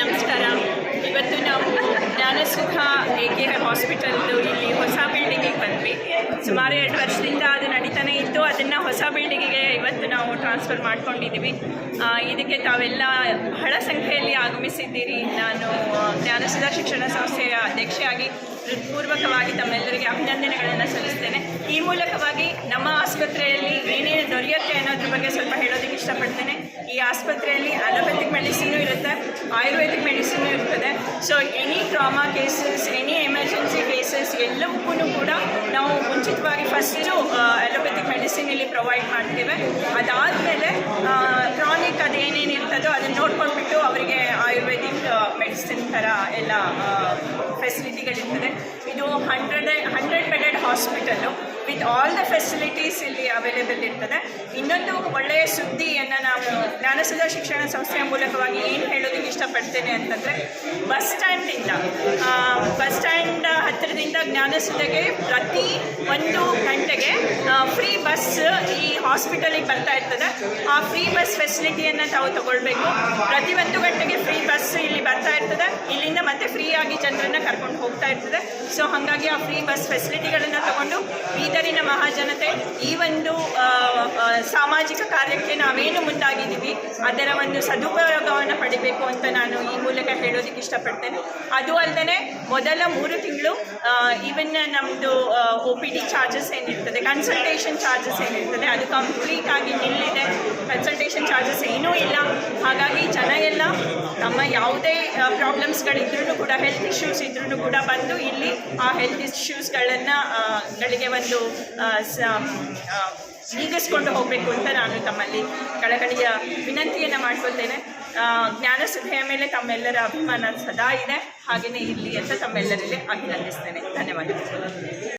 ನಮಸ್ಕಾರ. ಇವತ್ತು ನಾವು ಜ್ಞಾನಸುಧ AK ಹಾಸ್ಪಿಟಲ್ದು ಇಲ್ಲಿ ಹೊಸ ಬಿಲ್ಡಿಂಗಿಗೆ ಬಂದ್ವಿ. ಸುಮಾರು 2 ವರ್ಷದಿಂದ ಅದು ನಡೀತಾನೆ ಇತ್ತು. ಅದನ್ನು ಹೊಸ ಬಿಲ್ಡಿಂಗಿಗೆ ಇವತ್ತು ನಾವು ಟ್ರಾನ್ಸ್ಫರ್ ಮಾಡ್ಕೊಂಡಿದ್ದೀವಿ. ಇದಕ್ಕೆ ತಾವೆಲ್ಲ ಬಹಳ ಸಂಖ್ಯೆಯಲ್ಲಿ ಆಗಮಿಸಿದ್ದೀರಿ. ನಾನು ಜ್ಞಾನಸುಧ ಶಿಕ್ಷಣ ಸಂಸ್ಥೆಯ ಅಧ್ಯಕ್ಷೆಯಾಗಿ ಹೃತ್ಪೂರ್ವಕವಾಗಿ ತಮ್ಮೆಲ್ಲರಿಗೆ ಅಭಿನಂದನೆಗಳನ್ನು ಸಲ್ಲಿಸ್ತೇನೆ. ಈ ಮೂಲಕವಾಗಿ ನಮ್ಮ ಆಸ್ಪತ್ರೆಯಲ್ಲಿ ಏನೇನು ದೊರೆಯುತ್ತೆ ಅನ್ನೋದ್ರ ಬಗ್ಗೆ ಸ್ವಲ್ಪ ಹೇಳೋದಕ್ಕೆ ಇಷ್ಟಪಡ್ತೇನೆ. ಈ ಆಸ್ಪತ್ರೆಯಲ್ಲಿ ಅಲೋಪೆಥಿಕ್ ಮೆಡಿಸಿನು ಇರುತ್ತೆ, ಆಯುರ್ವೇದಿಕ್ ಮೆಡಿಸಿನು ಇರ್ತದೆ. So any trauma cases, any emergency cases ಎಲ್ಲವಕ್ಕೂ ಕೂಡ ನಾವು ಮುಂಚಿತವಾಗಿ ಫಸ್ಟು ಅಲೋಪೆಥಿಕ್ ಮೆಡಿಸಿನ್ ಇಲ್ಲಿ ಪ್ರೊವೈಡ್ ಮಾಡ್ತೇವೆ. ಅದಾದಮೇಲೆ ಕ್ರಾನಿಕ್ ಅದೇನೇನು ಇರ್ತದೋ ಅದನ್ನು ನೋಡ್ಕೊಂಡ್ಬಿಟ್ಟು ಅವರಿಗೆ ಆಯುರ್ವೇದಿಕ್ ಮೆಡಿಸಿನ್ ಥರ ಎಲ್ಲ ಫೆಸಿಲಿಟಿಗಳಿರ್ತದೆ. ಇದು 100 bedded hospital with all the facilities ಇಲ್ಲಿ ಅವೈಲೇಬಲ್ ಇರ್ತದೆ. ಇನ್ನೊಂದು ಒಳ್ಳೆಯ ಸುದ್ದಿಯನ್ನು ನಾವು ಜ್ಞಾನಸುಧ ಶಿಕ್ಷಣ ಸಂಸ್ಥೆಯ ಮೂಲಕವಾಗಿ ಏನು ಹೇಳೋದಕ್ಕೆ ಇಷ್ಟಪಡ್ತೇನೆ ಅಂತಂದರೆ, ಬಸ್ ಸ್ಟ್ಯಾಂಡ್ ಹತ್ತಿರದಿಂದ ಜ್ಞಾನಸುಧೆಗೆ ಪ್ರತಿ 1 ಗಂಟೆಗೆ ಫ್ರೀ ಬಸ್ ಈ ಹಾಸ್ಪಿಟಲಿಗೆ ಬರ್ತಾ ಇರ್ತದೆ. ಆ ಫ್ರೀ ಬಸ್ ಫೆಸಿಲಿಟಿಯನ್ನು ತಾವು ತಗೊಳ್ಬೇಕು. ಪ್ರತಿ 1 ಗಂಟೆಗೆ ಫ್ರೀ ಬಸ್ ಇಲ್ಲಿ ಬರ್ತಾ ಇರ್ತದೆ. ಇಲ್ಲಿಂದ ಮತ್ತೆ ಫ್ರೀಯಾಗಿ ಜನರನ್ನು ಕರ್ಕೊಂಡು ಹೋಗ್ತಾ ಇರ್ತದೆ. ಸೊ ಹಾಗಾಗಿ ಆ ಫ್ರೀ ಬಸ್ ಫೆಸಿಲಿಟಿಗಳನ್ನು ತಗೊಂಡು ಬೀದರಿನ ಮಹಾಜನತೆ ಈ ಒಂದು ಸಾಮಾಜಿಕ ಕಾರ್ಯಕ್ಕೆ ನಾವೇನು ಮುಂದಾಗಿದ್ದೀವಿ ಅದರ ಒಂದು ಸದುಪಯೋಗವನ್ನು ಪಡಿಬೇಕು ಅಂತ ನಾನು ಈ ಮೂಲಕ ಹೇಳೋದಕ್ಕೆ ಇಷ್ಟಪಡ್ತೇನೆ. ಅದು ಅಲ್ಲದೆ ಮೊದಲ 3 ತಿಂಗಳು ಈವನ್ ನಮ್ಮದು OPD ಚಾರ್ಜಸ್ ಏನಿರ್ತದೆ, ಕನ್ಸಲ್ಟೇಷನ್ ಚಾರ್ಜಸ್ ಏನಿರ್ತದೆ ಅದು ಕಂಪ್ಲೀಟ್ ಆಗಿ ನಿಲ್ಲಿದೆ. ಕನ್ಸಲ್ಟೇಷನ್ ಚಾರ್ಜಸ್ ಏನೂ ಇಲ್ಲ. ಹಾಗಾಗಿ ಜನ ಎಲ್ಲ ತಮ್ಮ ಯಾವುದೇ ಪ್ರಾಬ್ಲಮ್ಸ್ಗಳಿದ್ರೂ ಕೂಡ, ಹೆಲ್ತ್ ಇಶ್ಯೂಸ್ ಇದ್ರೂ ಕೂಡ ಬಂದು ಇಲ್ಲಿ ಆ ಹೆಲ್ತ್ ಇಶ್ಯೂಸ್ಗಳಿಗೆ ಒಂದು ನೀಗಿಸ್ಕೊಂಡು ಹೋಗಬೇಕು ಅಂತ ನಾನು ತಮ್ಮಲ್ಲಿ ಕಳಕಳಿಯ ವಿನಂತಿಯನ್ನು ಮಾಡ್ಕೊಳ್ತೇನೆ. ಜ್ಞಾನಸುಧೆಯ ಮೇಲೆ ತಮ್ಮೆಲ್ಲರ ಅಭಿಮಾನ ಸದಾ ಇದೆ, ಹಾಗೆಯೇ ಇರಲಿ ಅಂತ ತಮ್ಮೆಲ್ಲರಲ್ಲಿ ಅಭಿನಂದಿಸ್ತೇನೆ. ಧನ್ಯವಾದಗಳು.